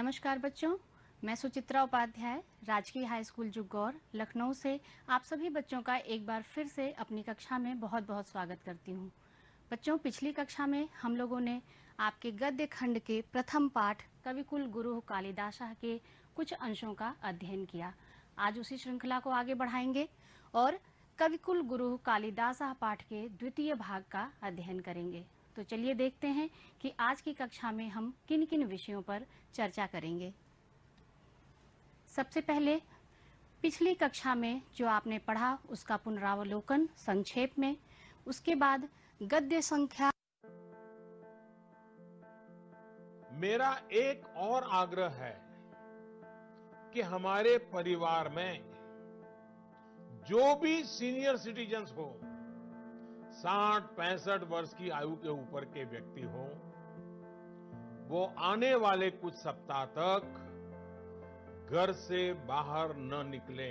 नमस्कार बच्चों, मैं सुचित्रा उपाध्याय राजकीय हाई स्कूल जुग्गौर लखनऊ से आप सभी बच्चों का एक बार फिर से अपनी कक्षा में बहुत बहुत स्वागत करती हूँ। बच्चों, पिछली कक्षा में हम लोगों ने आपके गद्य खंड के प्रथम पाठ कविकुल गुरु कालिदासः के कुछ अंशों का अध्ययन किया। आज उसी श्रृंखला को आगे बढ़ाएंगे और कविकुल गुरु कालिदासः पाठ के द्वितीय भाग का अध्ययन करेंगे। तो चलिए देखते हैं कि आज की कक्षा में हम किन किन विषयों पर चर्चा करेंगे। सबसे पहले पिछली कक्षा में जो आपने पढ़ा उसका पुनरावलोकन संक्षेप में, उसके बाद गद्य संख्या। मेरा एक और आग्रह है कि हमारे परिवार में जो भी सीनियर सिटीजन्स हो, 60-65 वर्ष की आयु के ऊपर के व्यक्ति हो, वो आने वाले कुछ सप्ताह तक घर से बाहर न निकले।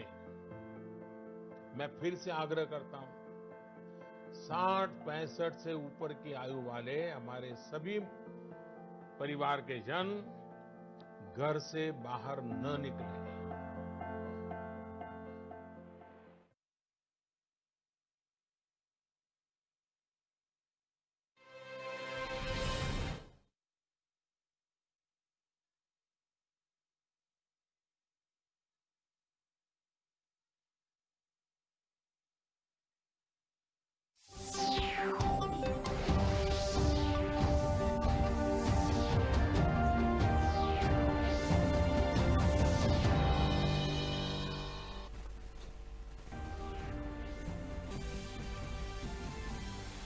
मैं फिर से आग्रह करता हूं, 60-65 से ऊपर की आयु वाले हमारे सभी परिवार के जन घर से बाहर न निकले।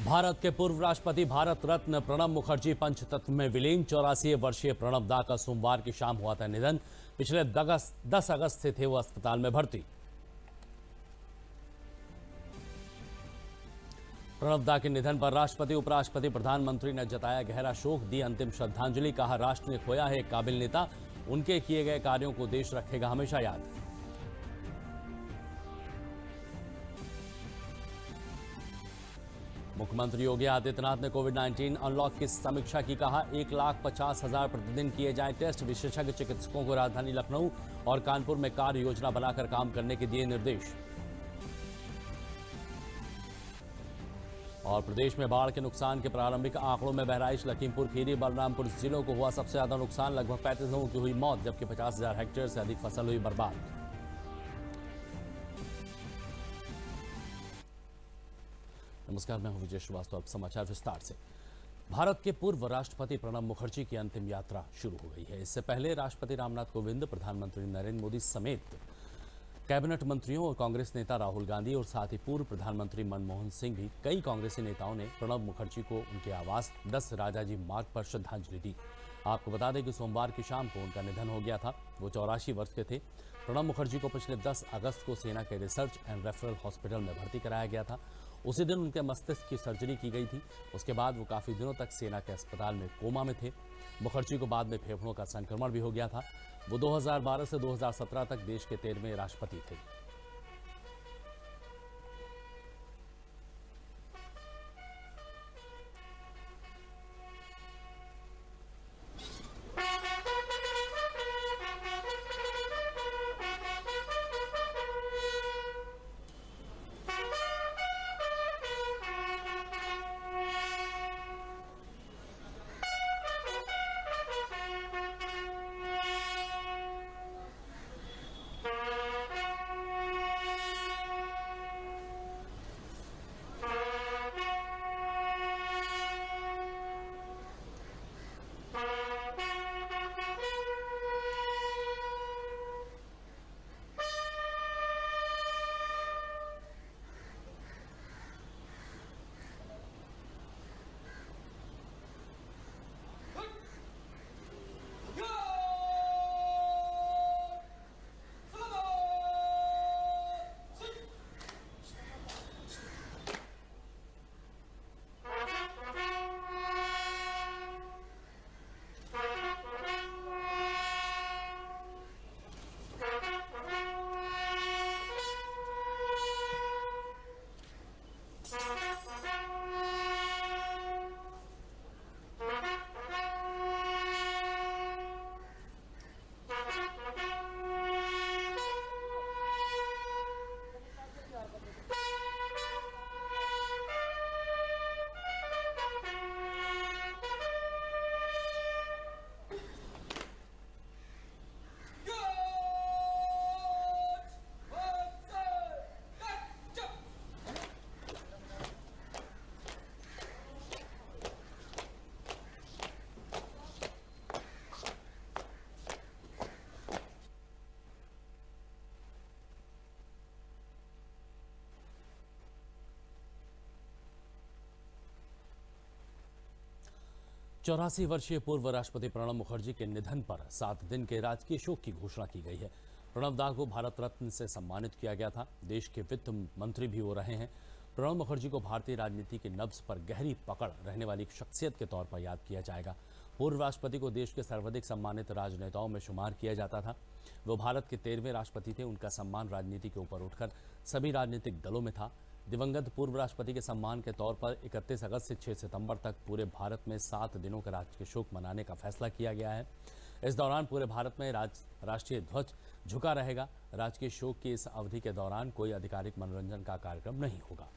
भारत के पूर्व राष्ट्रपति भारत रत्न प्रणब मुखर्जी पंचतत्व में विलीन। 84 वर्षीय प्रणब दा का सोमवार की शाम हुआ था निधन। पिछले 10 अगस्त से थे वो अस्पताल में भर्ती। प्रणब दा के निधन पर राष्ट्रपति, उपराष्ट्रपति, प्रधानमंत्री ने जताया गहरा शोक, दी अंतिम श्रद्धांजलि। कहा, राष्ट्र ने खोया है एक काबिल नेता, उनके किए गए कार्यों को देश रखेगा हमेशा याद। मुख्यमंत्री योगी आदित्यनाथ ने कोविड-19 अनलॉक की समीक्षा की। कहा, 1,50,000 प्रतिदिन किए जाए टेस्ट। विशेषज्ञ चिकित्सकों को राजधानी लखनऊ और कानपुर में कार्य योजना बनाकर काम करने के दिए निर्देश। और प्रदेश में बाढ़ के नुकसान के प्रारंभिक आंकड़ों में बहराइच, लखीमपुर खीरी, बलरामपुर जिलों को हुआ सबसे ज्यादा नुकसान। लगभग 35 लोगों की हुई मौत, जबकि 50,000 हेक्टेयर से अधिक फसल हुई बर्बाद। नमस्कार, मैं हूं विजय श्रीवास्तव। अब समाचार विस्तार से। भारत के पूर्व राष्ट्रपति प्रणब मुखर्जी की अंतिम यात्रा शुरू हो गई है। इससे पहले राष्ट्रपति रामनाथ कोविंद, प्रधानमंत्री नरेंद्र मोदी समेत कैबिनेट मंत्रियों और कांग्रेस नेता राहुल गांधी और साथ ही पूर्व प्रधानमंत्री मनमोहन सिंह भी कई कांग्रेसी नेताओं ने प्रणब मुखर्जी को उनके आवास 10 राजाजी मार्ग पर श्रद्धांजलि दी। आपको बता दें कि सोमवार की शाम को उनका निधन हो गया था। वो 84 वर्ष के थे। प्रणब मुखर्जी को पिछले 10 अगस्त को सेना के रिसर्च एंड रेफरल हॉस्पिटल में भर्ती कराया गया था। उसी दिन उनके मस्तिष्क की सर्जरी की गई थी। उसके बाद वो काफी दिनों तक सेना के अस्पताल में कोमा में थे। मुखर्जी को बाद में फेफड़ों का संक्रमण भी हो गया था। वो 2012 से 2017 तक देश के 13वें राष्ट्रपति थे। 84 वर्षीय पूर्व राष्ट्रपति प्रणब मुखर्जी के निधन पर 7 दिन के राजकीय शोक की घोषणा की गई है। प्रणब दा को भारत रत्न से सम्मानित किया गया था। देश के वित्त मंत्री भी हो रहे हैं। प्रणब मुखर्जी को भारतीय राजनीति की नब्ज पर गहरी पकड़ रहने वाली शख्सियत के तौर पर याद किया जाएगा। पूर्व राष्ट्रपति को देश के सर्वाधिक सम्मानित राजनेताओं में शुमार किया जाता था। वो भारत के 13वें राष्ट्रपति थे। उनका सम्मान राजनीति के ऊपर उठकर सभी राजनीतिक दलों में था। दिवंगत पूर्व राष्ट्रपति के सम्मान के तौर पर 31 अगस्त से 6 सितंबर तक पूरे भारत में 7 दिनों का राजकीय शोक मनाने का फैसला किया गया है। इस दौरान पूरे भारत में राष्ट्रीय ध्वज झुका रहेगा। राजकीय शोक की इस अवधि के दौरान कोई आधिकारिक मनोरंजन का कार्यक्रम नहीं होगा।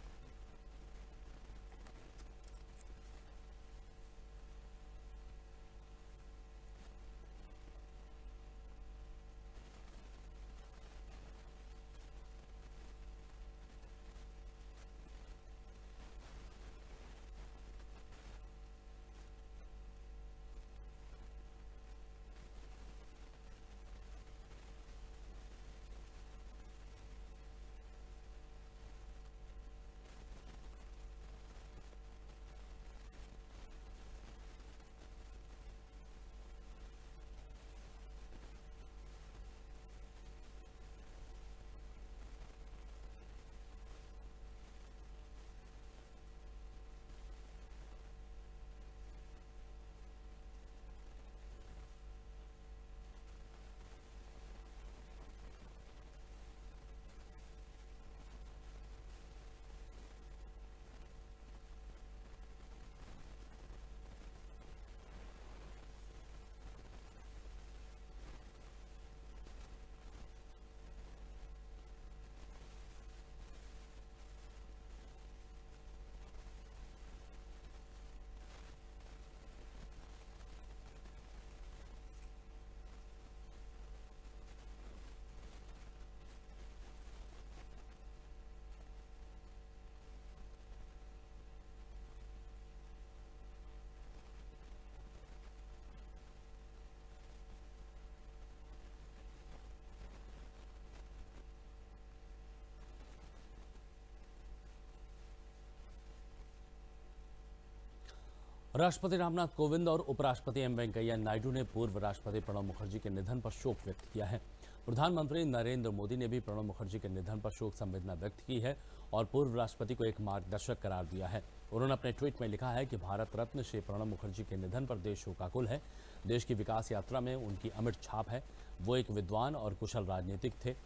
राष्ट्रपति रामनाथ कोविंद और उपराष्ट्रपति एम वेंकैया नायडू ने पूर्व राष्ट्रपति प्रणब मुखर्जी के निधन पर शोक व्यक्त किया है। प्रधानमंत्री नरेंद्र मोदी ने भी प्रणब मुखर्जी के निधन पर शोक संवेदना व्यक्त की है और पूर्व राष्ट्रपति को एक मार्गदर्शक करार दिया है। उन्होंने अपने ट्वीट में लिखा है कि भारत रत्न श्री प्रणब मुखर्जी के निधन पर देश शोकाकुल है। देश की विकास यात्रा में उनकी अमिट छाप है। वो एक विद्वान और कुशल राजनीतिक थे।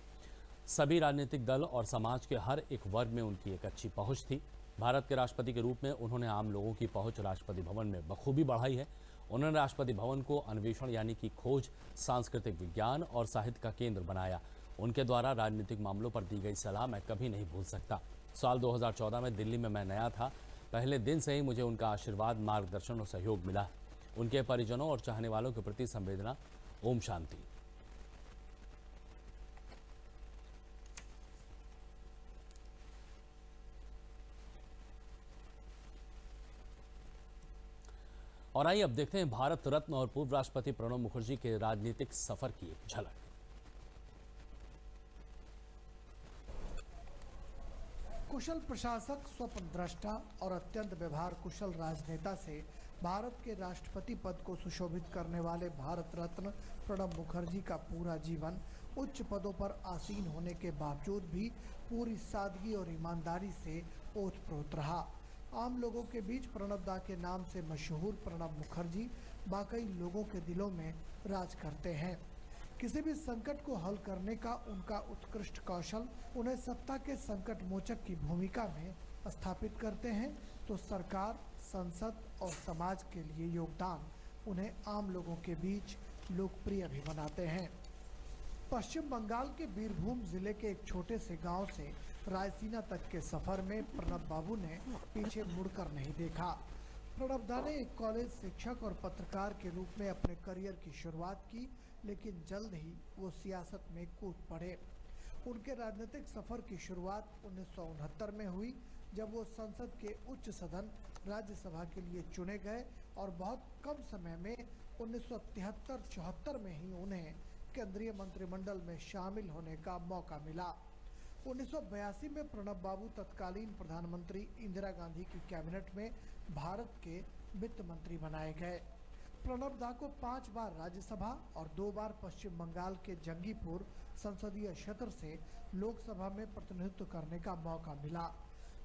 सभी राजनीतिक दल और समाज के हर एक वर्ग में उनकी एक अच्छी पहुंच थी। भारत के राष्ट्रपति के रूप में उन्होंने आम लोगों की पहुंच राष्ट्रपति भवन में बखूबी बढ़ाई है। उन्होंने राष्ट्रपति भवन को अन्वेषण यानी कि खोज, सांस्कृतिक विज्ञान और साहित्य का केंद्र बनाया। उनके द्वारा राजनीतिक मामलों पर दी गई सलाह मैं कभी नहीं भूल सकता। साल 2014 में दिल्ली में मैं नया था। पहले दिन से ही मुझे उनका आशीर्वाद, मार्गदर्शन और सहयोग मिला। उनके परिजनों और चाहने वालों के प्रति संवेदना। ओम शांति। और आइए अब देखते हैं भारत रत्न और पूर्व राष्ट्रपति प्रणब मुखर्जी के राजनीतिक सफर की एक झलक। कुशल प्रशासक, स्वप्नद्रष्टा और अत्यंत व्यवहार कुशल राजनेता से भारत के राष्ट्रपति पद को सुशोभित करने वाले भारत रत्न प्रणब मुखर्जी का पूरा जीवन उच्च पदों पर आसीन होने के बावजूद भी पूरी सादगी और ईमानदारी से ओतप्रोत रहा। आम लोगों के बीच प्रणब दा के नाम से मशहूर प्रणब मुखर्जी वाकई लोगों के दिलों में राज करते हैं। किसी भी संकट को हल करने का उनका उत्कृष्ट कौशल उन्हें सत्ता के संकट मोचक की भूमिका में स्थापित करते हैं, तो सरकार, संसद और समाज के लिए योगदान उन्हें आम लोगों के बीच लोकप्रिय भी बनाते हैं। पश्चिम बंगाल के बीरभूम जिले के एक छोटे से गांव से रायसीना तक के सफर में प्रणब बाबू ने पीछे मुड़कर नहीं देखा। प्रणब दा ने एक कॉलेज शिक्षक और पत्रकार के रूप में अपने करियर की शुरुआत की, लेकिन जल्द ही वो सियासत में कूद पड़े। उनके राजनीतिक सफर की शुरुआत 1969 में हुई, जब वो संसद के उच्च सदन राज्यसभा के लिए चुने गए और बहुत कम समय में 1973-74 में ही उन्हें केंद्रीय मंत्रिमंडल में शामिल होने का मौका मिला। 1982 में प्रणब बाबू तत्कालीन प्रधानमंत्री इंदिरा गांधी की कैबिनेट में भारत के वित्त मंत्री बनाए गए। प्रणब दा को 5 बार राज्यसभा और 2 बार पश्चिम बंगाल के जंगीपुर संसदीय क्षेत्र से लोकसभा में प्रतिनिधित्व करने का मौका मिला।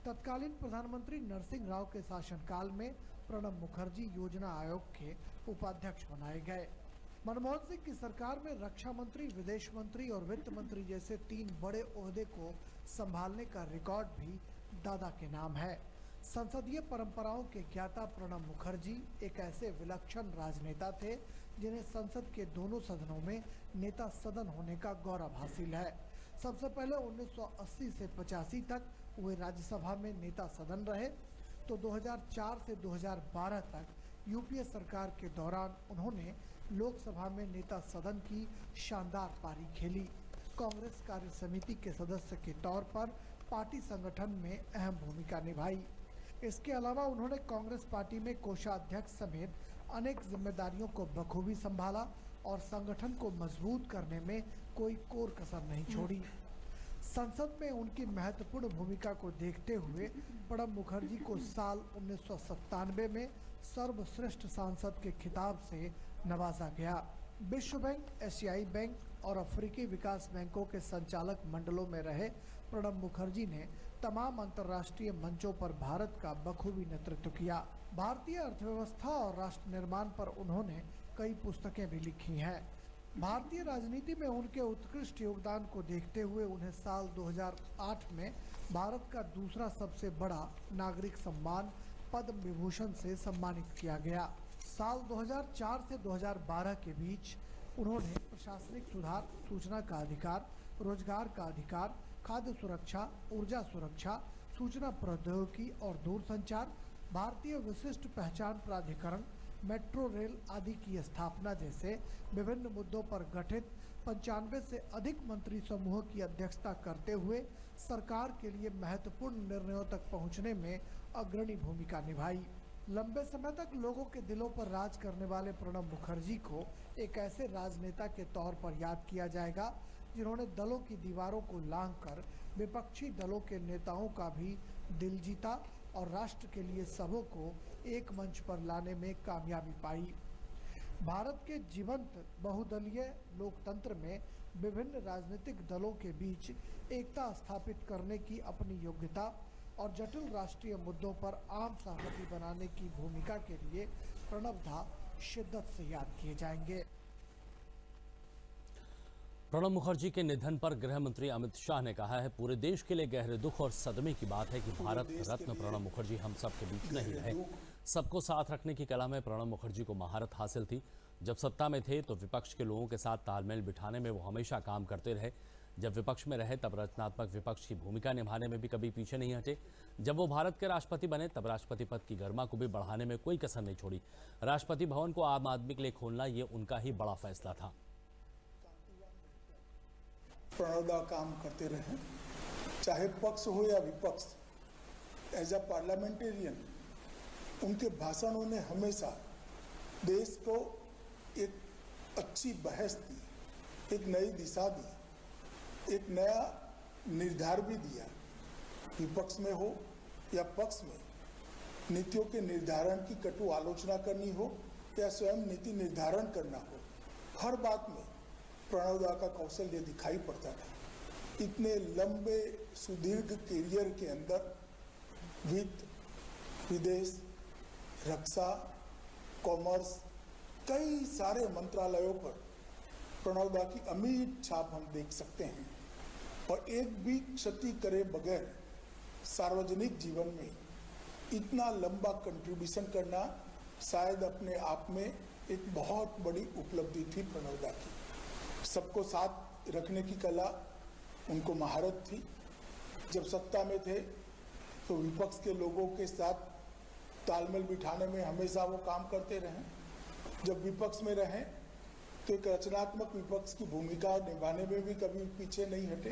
तत्कालीन प्रधानमंत्री नरसिंह राव के शासनकाल में प्रणब मुखर्जी योजना आयोग के उपाध्यक्ष बनाए गए। मनमोहन सिंह की सरकार में रक्षा मंत्री, विदेश मंत्री और वित्त मंत्री जैसे 3 बड़े ओहदे को संभालने का रिकॉर्ड भी दादा के नाम है। संसदीय परंपराओं के ज्ञाता प्रणब मुखर्जी एक ऐसे विलक्षण राजनेता थे जिन्हें संसद के दोनों सदनों में नेता सदन होने का गौरव हासिल है। सबसे पहले 1980 से 85 तक वे राज्यसभा में नेता सदन रहे, तो 2004 से 2012 तक यूपीए सरकार के दौरान उन्होंने लोकसभा में नेता सदन की शानदार पारी खेली। कांग्रेस कार्य समिति के सदस्य के तौर पर पार्टी संगठन में अहम भूमिका निभाई। इसके अलावा उन्होंने कांग्रेस पार्टी में कोषाध्यक्ष समेत अनेक जिम्मेदारियों को बखूबी संभाला और संगठन को मजबूत करने में कोई कोर कसर नहीं छोड़ी। संसद में उनकी महत्वपूर्ण भूमिका को देखते हुए प्रणब मुखर्जी को साल 1997 में सर्वश्रेष्ठ सांसद के खिताब से नवाजा गया। विश्व बैंक, एशियाई बैंक और अफ्रीकी विकास बैंकों के संचालक मंडलों में रहे प्रणब मुखर्जी ने तमाम अंतर्राष्ट्रीय मंचों पर भारत का बखूबी नेतृत्व किया। भारतीय अर्थव्यवस्था और राष्ट्र निर्माण पर उन्होंने कई पुस्तकें भी लिखी हैं। भारतीय राजनीति में उनके उत्कृष्ट योगदान को देखते हुए उन्हें साल 2008 में भारत का दूसरा सबसे बड़ा नागरिक सम्मान पद्म विभूषण से सम्मानित किया गया। साल 2004 से 2012 के बीच उन्होंने प्रशासनिक सुधार, सूचना का अधिकार, रोजगार का अधिकार, खाद्य सुरक्षा, ऊर्जा सुरक्षा, सूचना प्रौद्योगिकी और दूरसंचार, भारतीय विशिष्ट पहचान प्राधिकरण, मेट्रो रेल आदि की स्थापना जैसे विभिन्न मुद्दों पर गठित 95 से अधिक मंत्री समूह की अध्यक्षता करते हुए सरकार के लिए महत्वपूर्ण निर्णयों तक पहुंचने में अग्रणी भूमिका निभाई। लंबे समय तक लोगों के दिलों पर राज करने वाले प्रणब मुखर्जी को एक ऐसे राजनेता के तौर पर याद किया जाएगा जिन्होंने दलों की दीवारों को लांघकर विपक्षी दलों के नेताओं का भी दिल जीता और राष्ट्र के लिए सबों को एक मंच पर लाने में कामयाबी पाई। भारत के जीवंत बहुदलीय लोकतंत्र में विभिन्न राजनीतिक दलों के बीच एकता स्थापित करने की अपनी योग्यता और जटिल राष्ट्रीय मुद्दों पर आम सहमति बनाने की भूमिका के लिए प्रणब दा शिद्दत से याद किए जाएंगे। प्रणब मुखर्जी के निधन पर गृह मंत्री अमित शाह ने कहा है, पूरे देश के लिए गहरे दुख और सदमे की बात है कि भारत रत्न प्रणब मुखर्जी हम सब के बीच नहीं रहे। सबको साथ रखने की कला में प्रणब मुखर्जी को महारत हासिल थी। जब सत्ता में थे तो विपक्ष के लोगों के साथ तालमेल बिठाने में वो हमेशा काम करते रहे। जब विपक्ष में रहे तब रचनात्मक विपक्ष की भूमिका निभाने में भी कभी पीछे नहीं हटे। जब वो भारत के राष्ट्रपति बने तब राष्ट्रपति पद की गरिमा को भी बढ़ाने में कोई कसर नहीं छोड़ी। राष्ट्रपति भवन को आम आदमी के लिए खोलना ये उनका ही बड़ा फैसला था। प्रणब दा काम करते रहे, चाहे पक्ष हो या विपक्ष। एज अ पार्लियामेंटेरियन उनके भाषणों ने हमेशा देश को एक अच्छी बहस दी, एक नई दिशा दी, एक नया निर्धार भी दिया। विपक्ष में हो या पक्ष में, नीतियों के निर्धारण की कटु आलोचना करनी हो या स्वयं नीति निर्धारण करना हो, हर बात में प्रणब दा का कौशल्य दिखाई पड़ता था। इतने लंबे सुदीर्घ करियर के अंदर वित्त, विदेश, रक्षा, कॉमर्स, कई सारे मंत्रालयों पर प्रणब दा की अमिट छाप हम देख सकते हैं। और एक भी क्षति करे बगैर सार्वजनिक जीवन में इतना लंबा कंट्रीब्यूशन करना शायद अपने आप में एक बहुत बड़ी उपलब्धि थी प्रणब दा की। सबको साथ रखने की कला उनको महारत थी। जब सत्ता में थे तो विपक्ष के लोगों के साथ तालमेल बिठाने में हमेशा वो काम करते रहे। जब विपक्ष में रहे तो एक रचनात्मक विपक्ष की भूमिका निभाने में भी कभी पीछे नहीं हटे।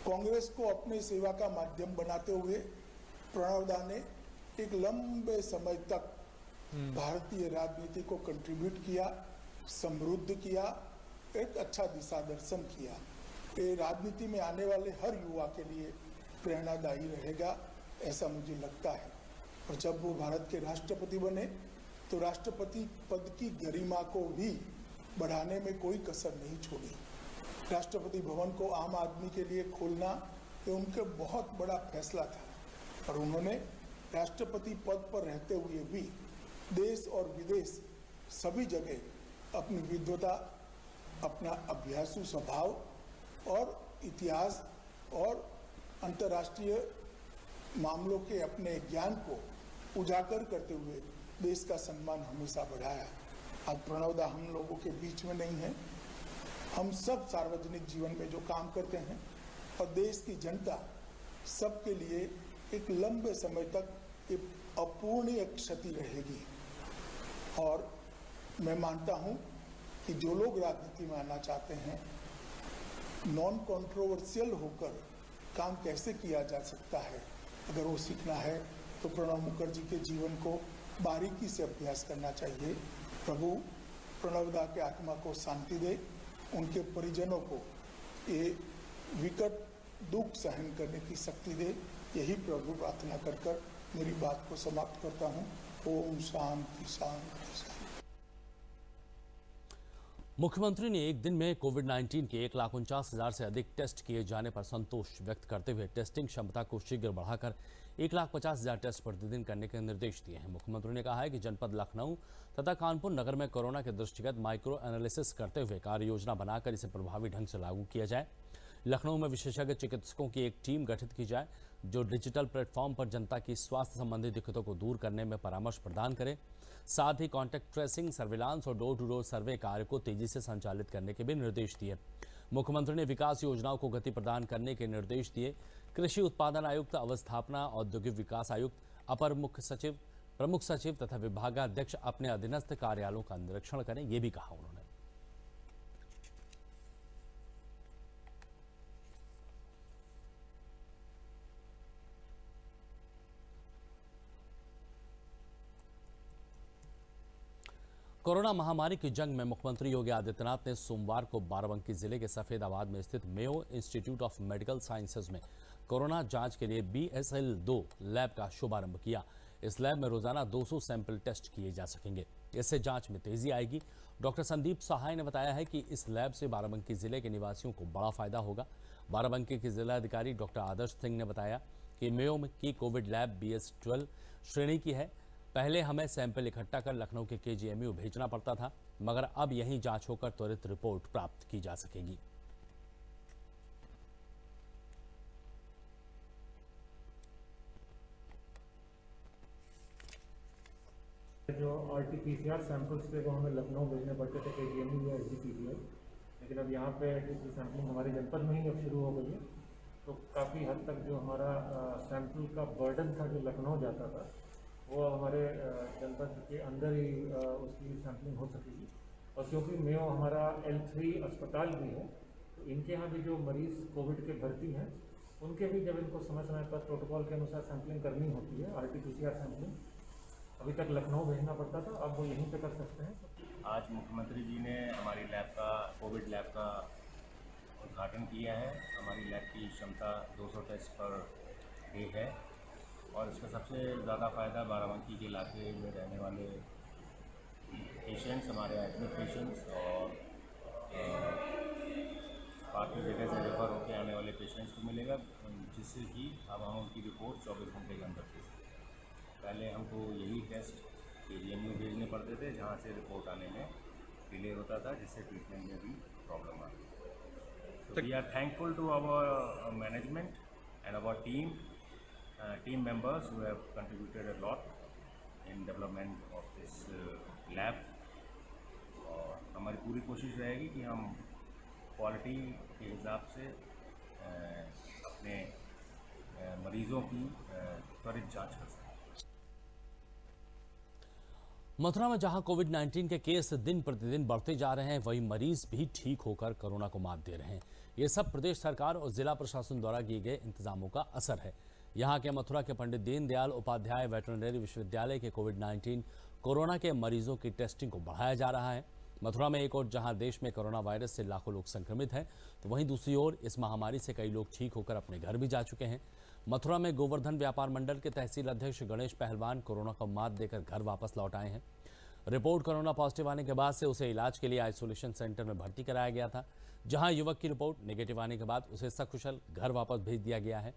कांग्रेस को अपने सेवा का माध्यम बनाते हुए प्रणब दा ने एक लंबे समय तक भारतीय राजनीति को कंट्रीब्यूट किया, समृद्ध किया, एक अच्छा दिशा दर्शन किया। ये राजनीति में आने वाले हर युवा के लिए प्रेरणादायी रहेगा, ऐसा मुझे लगता है। और जब वो भारत के राष्ट्रपति बने तो राष्ट्रपति पद की गरिमा को भी बढ़ाने में कोई कसर नहीं छोड़ी। राष्ट्रपति भवन को आम आदमी के लिए खोलना ये उनका बहुत बड़ा फैसला था और उन्होंने राष्ट्रपति पद पर रहते हुए भी देश और विदेश सभी जगह अपनी विद्वता, अपना अभ्यासु स्वभाव और इतिहास और अंतर्राष्ट्रीय मामलों के अपने ज्ञान को उजागर करते हुए देश का सम्मान हमेशा बढ़ाया। आज प्रणव दा हम लोगों के बीच में नहीं है। हम सब सार्वजनिक जीवन में जो काम करते हैं और देश की जनता सबके लिए एक लंबे समय तक एक अपूर्णीय क्षति रहेगी। और मैं मानता हूं कि जो लोग राजनीति में आना चाहते हैं, नॉन कंट्रोवर्शियल होकर काम कैसे किया जा सकता है, अगर वो सीखना है तो प्रणब मुखर्जी के जीवन को बारीकी से अभ्यास करना चाहिए। प्रभु प्रणव दा के आत्मा को शांति दे, उनके परिजनों को ये विकट दुख सहन करने की शक्ति दे, यही प्रभु प्रार्थना कर मेरी बात को समाप्त करता हूँ। ओम शांति शांति शांति। मुख्यमंत्री ने एक दिन में कोविड-19 के 1,49,000 से अधिक टेस्ट किए जाने पर संतोष व्यक्त करते हुए टेस्टिंग क्षमता को शीघ्र बढ़ाकर 1,50,000 टेस्ट प्रतिदिन करने के निर्देश दिए हैं। मुख्यमंत्री ने कहा है कि जनपद लखनऊ तथा कानपुर नगर में कोरोना के दृष्टिगत माइक्रो एनालिसिस करते हुए कार्य योजना बनाकर इसे प्रभावी ढंग से लागू किया जाए। लखनऊ में विशेषज्ञ चिकित्सकों की एक टीम गठित की जाए जो डिजिटल प्लेटफॉर्म पर जनता की स्वास्थ्य संबंधी दिक्कतों को दूर करने में परामर्श प्रदान करे। साथ ही कॉन्टैक्ट ट्रेसिंग, सर्विलांस और डोर टू डोर सर्वे कार्य को तेजी से संचालित करने के भी निर्देश दिए। मुख्यमंत्री ने विकास योजनाओं को गति प्रदान करने के निर्देश दिए। कृषि उत्पादन आयुक्त, अवस्थापना, औद्योगिक विकास आयुक्त, अपर मुख्य सचिव, प्रमुख सचिव तथा विभागाध्यक्ष अपने अधीनस्थ कार्यालयों का निरीक्षण करें, ये भी कहा उन्होंने। कोरोना महामारी की जंग में मुख्यमंत्री योगी आदित्यनाथ ने सोमवार को बाराबंकी जिले के सफेदाबाद में स्थित Mayo institute of medical sciences में कोरोना जांच के लिए BSL-2 लैब का शुभारंभ किया। इस लैब में रोजाना 200 सैंपल टेस्ट किए जा सकेंगे। इससे जांच में तेजी आएगी। डॉक्टर संदीप सहाय ने बताया है कि इस लैब से बाराबंकी जिले के निवासियों को बड़ा फायदा होगा। बाराबंकी के जिलाधिकारी डॉक्टर आदर्श सिंह ने बताया कि मेयो की कोविड लैब BS-12 श्रेणी की है। पहले हमें सैंपल इकट्ठा कर लखनऊ के KGMU भेजना पड़ता था, मगर अब यहीं जांच होकर त्वरित रिपोर्ट प्राप्त की जा सकेगी। जो RT-PCR सैंपल्स थे वो हमें लखनऊ भेजने पड़ते थे KGMU या SGPCL, लेकिन अब यहाँ पे सैंपलिंग हमारी जनपद में ही अब शुरू हो गई है। तो काफ़ी हद तक जो हमारा सैंपल का बर्डन था जो लखनऊ जाता था वो हमारे जनपद के अंदर ही उसकी सैंपलिंग हो सकेगी। और क्योंकि मेयो हमारा L3 अस्पताल भी है, तो इनके यहाँ भी जो मरीज़ कोविड के भर्ती हैं उनके भी जब इनको समय समय पर प्रोटोकॉल के अनुसार सैंपलिंग करनी होती है, RT-PCR सैंपलिंग अभी तक लखनऊ भेजना पड़ता था, अब वो यहीं पे कर सकते हैं। आज मुख्यमंत्री जी ने हमारी लैब का, कोविड लैब का उद्घाटन किया है। हमारी लैब की क्षमता 200 टेस्ट पर डे है और इसका सबसे ज़्यादा फ़ायदा बाराबंकी के इलाके में रहने वाले पेशेंट्स, हमारे एडमिट पेशेंट्स और बाकी जगह से रेफर होकर आने वाले पेशेंट्स को मिलेगा, जिससे कि अब हम उनकी रिपोर्ट 24 घंटे के अंदर दे सकते हैं। पहले हमको यही टेस्ट KGMU भेजने पड़ते थे, जहाँ से रिपोर्ट आने में डिले होता था, जिससे ट्रीटमेंट में भी प्रॉब्लम आती है। तो we are thankful to our management and our team members who have contributed a lot in development of this lab। और हमारी पूरी कोशिश रहेगी कि हम क्वालिटी के हिसाब से अपने मरीजों की त्वरित जांच कर सकें। मथुरा में जहां कोविड-19 के केस दिन प्रतिदिन बढ़ते जा रहे हैं, वहीं मरीज भी ठीक होकर कोरोना को मात दे रहे हैं। ये सब प्रदेश सरकार और जिला प्रशासन द्वारा किए गए इंतजामों का असर है। यहाँ के मथुरा के पंडित दीनदयाल उपाध्याय वेटरनरी विश्वविद्यालय के कोविड-19 कोरोना के मरीजों की टेस्टिंग को बढ़ाया जा रहा है। मथुरा में एक ओर जहां देश में कोरोना वायरस से लाखों लोग संक्रमित हैं, तो वहीं दूसरी ओर इस महामारी से कई लोग ठीक होकर अपने घर भी जा चुके हैं। मथुरा में गोवर्धन व्यापार मंडल के तहसील अध्यक्ष गणेश पहलवान कोरोना को मात देकर घर वापस लौट आए हैं। रिपोर्ट कोरोना पॉजिटिव आने के बाद से उसे इलाज के लिए आइसोलेशन सेंटर में भर्ती कराया गया था, जहां युवक की रिपोर्ट नेगेटिव आने के बाद उसे सकुशल घर वापस भेज दिया गया है।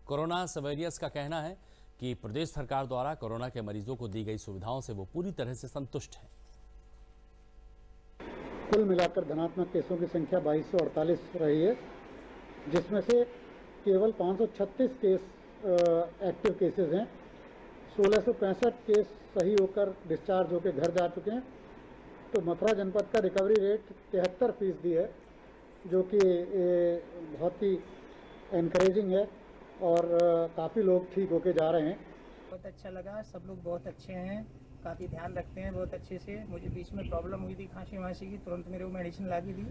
कोरोना सर्वेलियंस का कहना है कि प्रदेश सरकार द्वारा कोरोना के मरीजों को दी गई सुविधाओं से वो पूरी तरह से संतुष्ट है। कुल मिलाकर धनात्मक केसों की संख्या 2248 रही है, जिसमें से केवल 536 केस एक्टिव केसेस हैं। 1665 केस सही होकर डिस्चार्ज होकर घर जा चुके हैं। तो मथुरा जनपद का रिकवरी रेट 73% है, जो कि बहुत ही एनकरेजिंग है और काफ़ी लोग ठीक होके जा रहे हैं। बहुत अच्छा लगा, सब लोग बहुत अच्छे हैं, काफ़ी ध्यान रखते हैं बहुत अच्छे से। मुझे बीच में प्रॉब्लम हुई थी खांसी वांसी की, तुरंत मेरे को मेडिसिन लागी दी।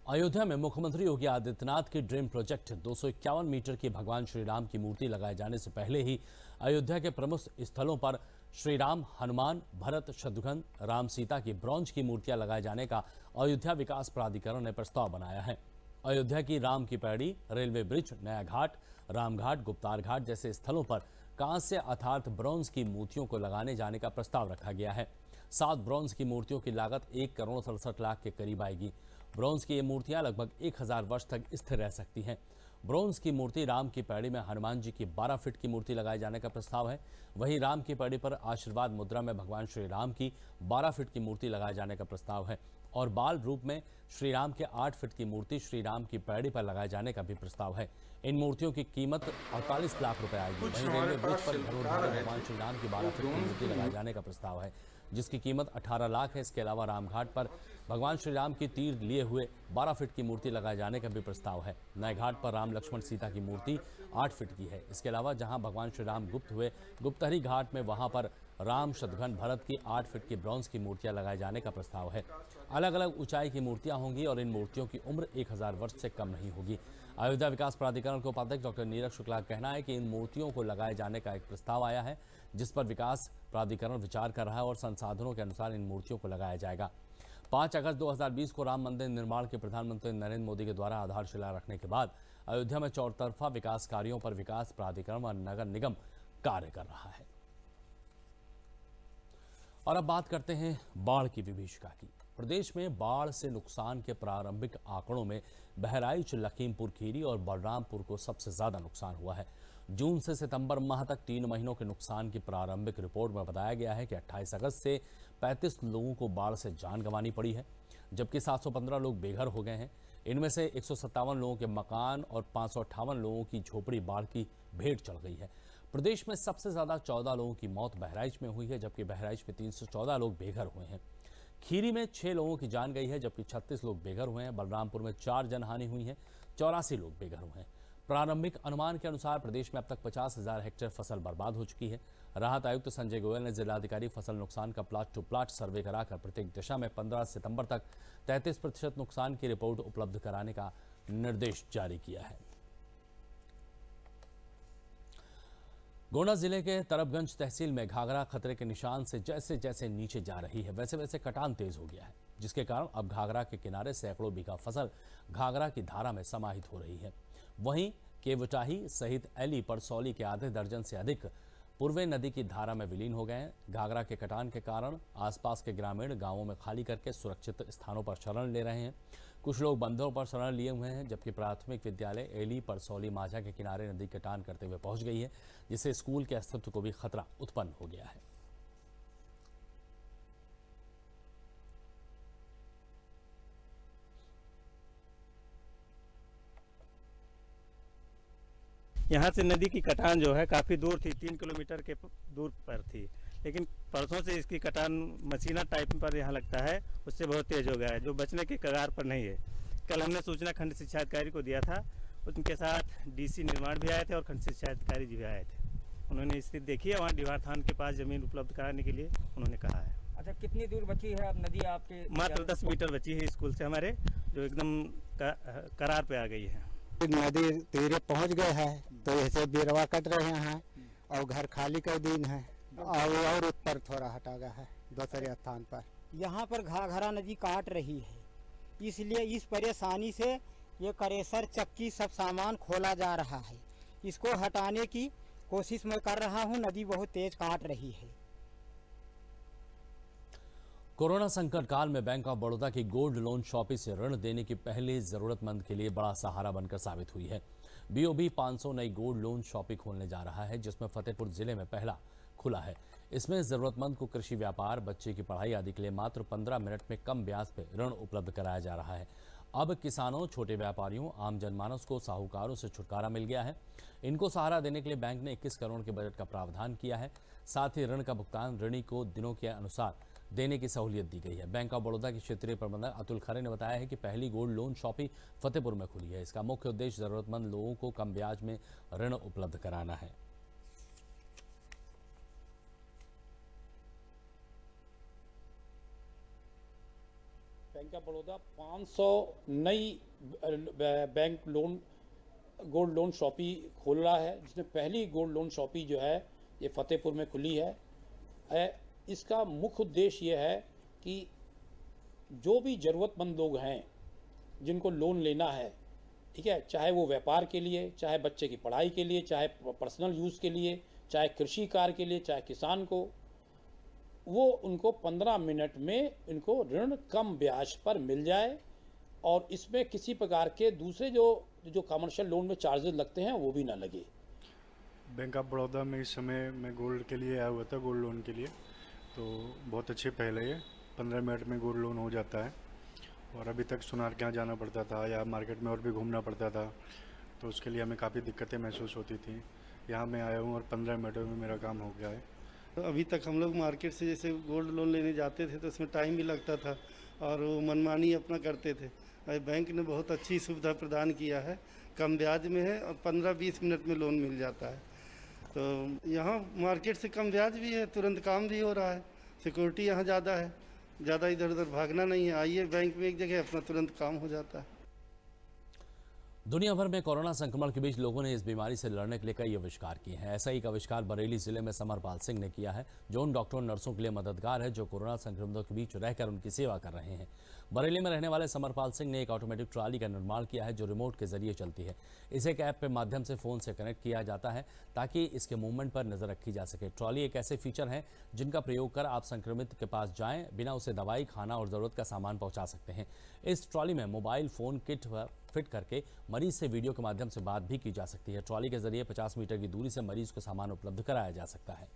अयोध्या में मुख्यमंत्री योगी आदित्यनाथ के ड्रीम प्रोजेक्ट 251 मीटर की भगवान श्री राम की मूर्ति लगाए जाने से पहले ही अयोध्या के प्रमुख स्थलों पर श्री राम, हनुमान, भरत, शत्रुघ्न, राम, सीता की ब्रॉन्ज की मूर्तियां लगाए जाने का अयोध्या विकास प्राधिकरण ने प्रस्ताव बनाया है। अयोध्या की राम की पैड़ी, रेलवे ब्रिज, नया घाट, रामघाट, गुप्तार घाट जैसे स्थलों पर कांस्य अर्थात ब्रॉन्ज की मूर्तियों को लगाने जाने का प्रस्ताव रखा गया है। 7 ब्रॉन्ज की मूर्तियों की लागत 1 करोड़ 67 लाख के करीब आएगी। ब्रॉन्ज की ये मूर्तियां लगभग 1000 वर्ष तक स्थिर रह सकती हैं। ब्रॉन्ज की मूर्ति राम की पैड़ी में हनुमान जी की 12 फीट की मूर्ति लगाए जाने का प्रस्ताव है। वहीं राम की पैड़ी पर आशीर्वाद मुद्रा में भगवान श्री राम की 12 फीट की मूर्ति लगाए जाने का प्रस्ताव है और बाल रूप में श्री राम के 8 फीट की मूर्ति श्री राम की पैड़ी पर लगाए जाने का भी प्रस्ताव है। इन मूर्तियों की कीमत 48 लाख रुपए आएगी। वहीं रेलवे ब्रिज पर घरों भगवान श्री राम की 12 फीट की मूर्ति लगाए जाने का प्रस्ताव है, जिसकी कीमत 18 लाख है। इसके अलावा रामघाट पर भगवान श्री राम की तीर लिए हुए 12 फीट की मूर्ति लगाए जाने का भी प्रस्ताव है। नए घाट पर राम, लक्ष्मण, सीता की मूर्ति 8 फीट की है। इसके अलावा जहां भगवान श्री राम गुप्त हुए गुप्तहरी घाट में, वहां पर राम, शत्रुघ्न, भरत की 8 फीट की ब्रॉन्ज की मूर्तियां लगाए जाने का प्रस्ताव है। अलग अलग ऊंचाई की मूर्तियां होंगी और इन मूर्तियों की उम्र 1000 वर्ष से कम नहीं होगी। अयोध्या विकास प्राधिकरण के उपाध्यक्ष डॉक्टर नीरज शुक्ला का कहना है कि इन मूर्तियों को लगाए जाने का एक प्रस्ताव आया है, जिस पर विकास प्राधिकरण विचार कर रहा है और संसाधनों के अनुसार इन मूर्तियों को लगाया जाएगा। 5 अगस्त 2020 को राम मंदिर निर्माण के प्रधानमंत्री नरेंद्र मोदी के द्वारा आधारशिला रखने के बाद अयोध्या में चौतरफा विकास कार्यों पर विकास प्राधिकरण व नगर निगम कार्य कर रहा है। और अब बात करते हैं बाढ़ की विभीषिका की। प्रदेश में बाढ़ से नुकसान के प्रारंभिक आंकड़ों में बहराइच, लखीमपुर खीरी और बलरामपुर को सबसे ज्यादा नुकसान हुआ है। जून से सितंबर माह तक 3 महीनों के नुकसान की प्रारंभिक रिपोर्ट में बताया गया है कि 28 अगस्त से 35 लोगों को बाढ़ से जान गंवानी पड़ी है, जबकि 715 लोग बेघर हो गए हैं। इनमें से 157 लोगों के मकान और 558 लोगों की झोपड़ी बाढ़ की भेंट चढ़ गई है। प्रदेश में सबसे ज्यादा 14 लोगों की मौत बहराइच में हुई है, जबकि बहराइच में 314 लोग बेघर हुए हैं। खीरी में 6 लोगों की जान गई है, जबकि 36 लोग बेघर हुए हैं। बलरामपुर में 4 जनहानि हुई है, 84 लोग बेघर हुए हैं। प्रारंभिक अनुमान के अनुसार प्रदेश में अब तक 50,000 हेक्टेयर फसल बर्बाद हो चुकी है। राहत आयुक्त संजय गोयल ने जिलाधिकारी फसल नुकसान का प्लाट टू प्लाट सर्वे कराकर प्रत्येक दिशा में 15 सितंबर तक 33% नुकसान की रिपोर्ट उपलब्ध कराने का निर्देश जारी किया है। गोंडा जिले के तरबगंज तहसील में घाघरा खतरे के निशान से जैसे जैसे नीचे जा रही है, वैसे वैसे कटान तेज हो गया है, जिसके कारण अब घाघरा के किनारे सैकड़ों बीघा फसल घाघरा की धारा में समाहित हो रही है। वहीं केवटाही सहित एली, परसौली के आधे दर्जन से अधिक पूर्वे नदी की धारा में विलीन हो गए हैं। घाघरा के कटान के कारण आसपास के ग्रामीण गांवों में खाली करके सुरक्षित स्थानों पर शरण ले रहे हैं। कुछ लोग बंधों पर शरण लिए हुए हैं, जबकि प्राथमिक विद्यालय एली, परसौली, माझा के किनारे नदी कटान करते हुए पहुंच गई है, जिससे स्कूल के अस्तित्व को भी खतरा उत्पन्न हो गया है। यहाँ से नदी की कटान जो है काफ़ी दूर थी, 3 किलोमीटर के दूर पर थी, लेकिन परसों से इसकी कटान मसीना टाइप पर यहाँ लगता है, उससे बहुत तेज हो गया है, जो बचने के कगार पर नहीं है। कल हमने सूचना खंड शिक्षा अधिकारी को दिया था, उनके साथ डीसी निर्माण भी आए थे और खंड शिक्षा अधिकारी जी भी आए थे। उन्होंने स्थिति देखी है, वहाँ दीवार थान के पास जमीन उपलब्ध कराने के लिए उन्होंने कहा है। अच्छा, कितनी दूर बची है अब नदी आपके? मात्र 10 मीटर बची है स्कूल से हमारे, जो एकदम करार पे आ गई है। नदी तीरे पहुंच गए हैं तो ऐसे बिरवा कट रहे हैं और घर खाली कर दिन है और ऊपर थोड़ा हटा गया है दूसरे स्थान पर। यहाँ पर घाघरा नदी काट रही है, इसलिए इस परेशानी से ये करेसर, चक्की सब सामान खोला जा रहा है। इसको हटाने की कोशिश मैं कर रहा हूँ, नदी बहुत तेज काट रही है। कोरोना संकट काल में बैंक ऑफ बड़ौदा की गोल्ड लोन शॉपी से ऋण देने की पहली जरूरतमंद के लिए बड़ा सहारा बनकर साबित हुई है। बीओबी 500 नई गोल्ड लोन शॉपी खोलने जा रहा है, जिसमें फतेहपुर जिले में पहला खुला है। इसमें जरूरतमंद को कृषि व्यापार, बच्चे की पढ़ाई आदि के लिए मात्र 15 मिनट में कम ब्याज पर ऋण उपलब्ध कराया जा रहा है। अब किसानों, छोटे व्यापारियों, आम जनमानस को साहूकारों से छुटकारा मिल गया है। इनको सहारा देने के लिए बैंक ने 21 करोड़ के बजट का प्रावधान किया है। साथ ही ऋण का भुगतान ऋणी को दिनों के अनुसार देने की सहूलियत दी गई है। बैंक ऑफ बड़ौदा के क्षेत्रीय प्रबंधक अतुल खरे ने बताया है कि पहली गोल्ड लोन शॉपी फतेहपुर में खुली है। इसका मुख्य उद्देश्य जरूरतमंद लोगों को कम ब्याज में ऋण उपलब्ध कराना है। बैंक ऑफ बड़ौदा 500 नई bank loan gold loan shoppe खोल रहा है, जिसमें पहली गोल्ड लोन शॉपी जो है ये फतेहपुर में खुली है। इसका मुख्य उद्देश्य ये है कि जो भी ज़रूरतमंद लोग हैं जिनको लोन लेना है, ठीक है, चाहे वो व्यापार के लिए, चाहे बच्चे की पढ़ाई के लिए, चाहे पर्सनल यूज़ के लिए, चाहे कृषि कार्य के लिए, चाहे किसान को, वो उनको 15 मिनट में इनको ऋण कम ब्याज पर मिल जाए और इसमें किसी प्रकार के दूसरे जो कमर्शियल लोन में चार्जेस लगते हैं वो भी ना लगे। बैंक ऑफ बड़ौदा में इस समय मैं गोल्ड के लिए आया हुआ था, गोल्ड लोन के लिए, तो बहुत अच्छी पहल है। 15 मिनट में गोल्ड लोन हो जाता है और अभी तक सुनार के यहाँ जाना पड़ता था या मार्केट में और भी घूमना पड़ता था, तो उसके लिए हमें काफ़ी दिक्कतें महसूस होती थी। यहाँ मैं आया हूँ और 15 मिनटों में मेरा काम हो गया है। तो अभी तक हम लोग मार्केट से जैसे गोल्ड लोन लेने जाते थे तो उसमें टाइम भी लगता था और वो मनमानी अपना करते थे। बैंक ने बहुत अच्छी सुविधा प्रदान किया है, कम ब्याज में है और 15-20 मिनट में लोन मिल जाता है। तो यहाँ मार्केट से कम ब्याज भी है, तुरंत काम भी हो रहा है, सिक्योरिटी यहाँ ज़्यादा है, ज़्यादा इधर उधर भागना नहीं है। आइए बैंक में एक जगह अपना तुरंत काम हो जाता है। दुनिया भर में कोरोना संक्रमण के बीच लोगों ने इस बीमारी से लड़ने के लिए कई आविष्कार किए हैं। ऐसा ही एक आविष्कार बरेली जिले में समरपाल सिंह ने किया है, जो उन डॉक्टरों नर्सों के लिए मददगार है जो कोरोना संक्रमितों के बीच रहकर उनकी सेवा कर रहे हैं। बरेली में रहने वाले समरपाल सिंह ने एक ऑटोमेटिक ट्रॉली का निर्माण किया है जो रिमोट के जरिए चलती है। इसे एक ऐप के माध्यम से फ़ोन से कनेक्ट किया जाता है ताकि इसके मूवमेंट पर नजर रखी जा सके। ट्रॉली एक ऐसे फीचर है जिनका प्रयोग कर आप संक्रमित के पास जाएं, बिना उसे दवाई, खाना और ज़रूरत का सामान पहुंचा सकते हैं। इस ट्रॉली में मोबाइल फ़ोन किट फिट करके मरीज से वीडियो के माध्यम से बात भी की जा सकती है। ट्रॉली के जरिए 50 मीटर की दूरी से मरीज को सामान उपलब्ध कराया जा सकता है।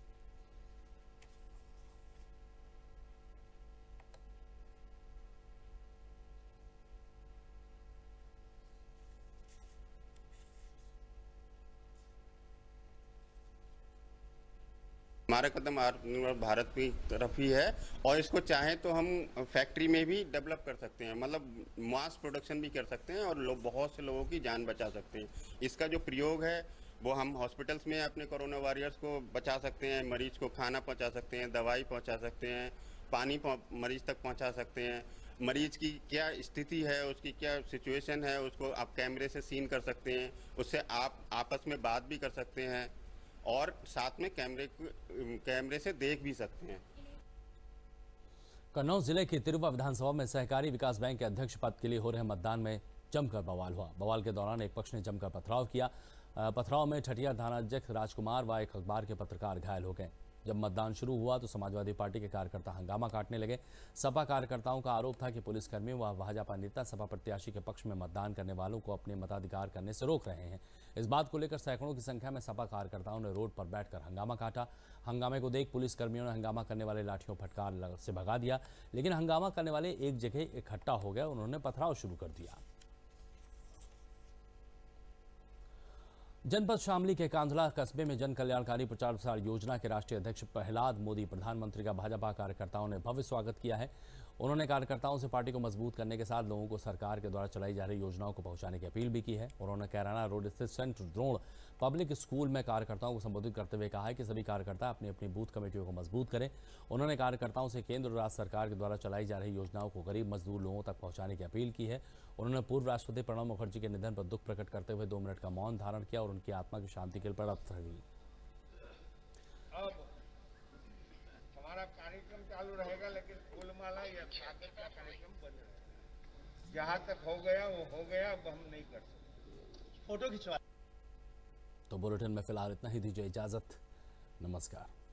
हमारा कदम आत्मनिर्भर भारत की तरफ ही है और इसको चाहें तो हम फैक्ट्री में भी डेवलप कर सकते हैं, मतलब मास प्रोडक्शन भी कर सकते हैं और बहुत से लोगों की जान बचा सकते हैं। इसका जो प्रयोग है वो हम हॉस्पिटल्स में अपने कोरोना वॉरियर्स को बचा सकते हैं, मरीज को खाना पहुंचा सकते हैं, दवाई पहुंचा सकते हैं, पानी मरीज तक पहुंचा सकते हैं। मरीज की क्या स्थिति है, उसकी क्या सिचुएशन है, उसको आप कैमरे से सीन कर सकते हैं, उससे आप आपस में बात भी कर सकते हैं और साथ में कैमरे से देख भी सकते हैं। कन्नौज जिले की तिरुवा विधानसभा में सहकारी विकास बैंक के अध्यक्ष पद के लिए हो रहे मतदान में जमकर बवाल हुआ। बवाल के दौरान एक पक्ष ने जमकर पथराव किया। पथराव में ठठिया थानाध्यक्ष राजकुमार व एक अखबार के पत्रकार घायल हो गए। जब मतदान शुरू हुआ तो समाजवादी पार्टी के कार्यकर्ता हंगामा काटने लगे। सपा कार्यकर्ताओं का आरोप था कि पुलिसकर्मियों व भाजपा नेता सपा प्रत्याशी के पक्ष में मतदान करने वालों को अपने मताधिकार करने से रोक रहे हैं। इस बात को लेकर सैकड़ों की संख्या में सपा कार्यकर्ताओं ने रोड पर बैठकर हंगामा काटा। हंगामे को देख पुलिसकर्मियों ने हंगामा करने वाले लाठियों फटकार से भगा दिया, लेकिन हंगामा करने वाले एक जगह इकट्ठा हो गए। उन्होंने पथराव शुरू कर दिया। जनपद शामली के कांधला कस्बे में जन कल्याणकारी प्रचार प्रसार योजना के राष्ट्रीय अध्यक्ष प्रहलाद मोदी प्रधानमंत्री का भाजपा कार्यकर्ताओं ने भव्य स्वागत किया है। उन्होंने कार्यकर्ताओं से पार्टी को मजबूत करने के साथ लोगों को सरकार के द्वारा चलाई जा रही योजनाओं को पहुंचाने की अपील भी की है। उन्होंने कैराना रोड स्थित सेंट द्रोण पब्लिक स्कूल में कार्यकर्ताओं को संबोधित करते हुए कहा है कि सभी कार्यकर्ता अपनी अपनी बूथ कमेटियों को मजबूत करें। उन्होंने कार्यकर्ताओं से केंद्र और राज्य सरकार के द्वारा चलाई जा रही योजनाओं को गरीब मजदूर लोगों तक पहुंचाने की अपील की है। उन्होंने पूर्व राष्ट्रपति प्रणब मुखर्जी के निधन पर दुख प्रकट करते हुए 2 मिनट का मौन धारण किया और उनकी आत्मा की शांति के लिए प्रार्थना की। अब हमारा कार्यक्रम चालू रहेगा, लेकिन फूलमाला या स्वागत का कार्यक्रम बंद रहेगा। जहाँ तक हो गया वो हो गया, अब हम नहीं कर सकते। फोटो खिंचवा तो बुलेटिन में फिलहाल इतना ही, दीजिए इजाजत। नमस्कार।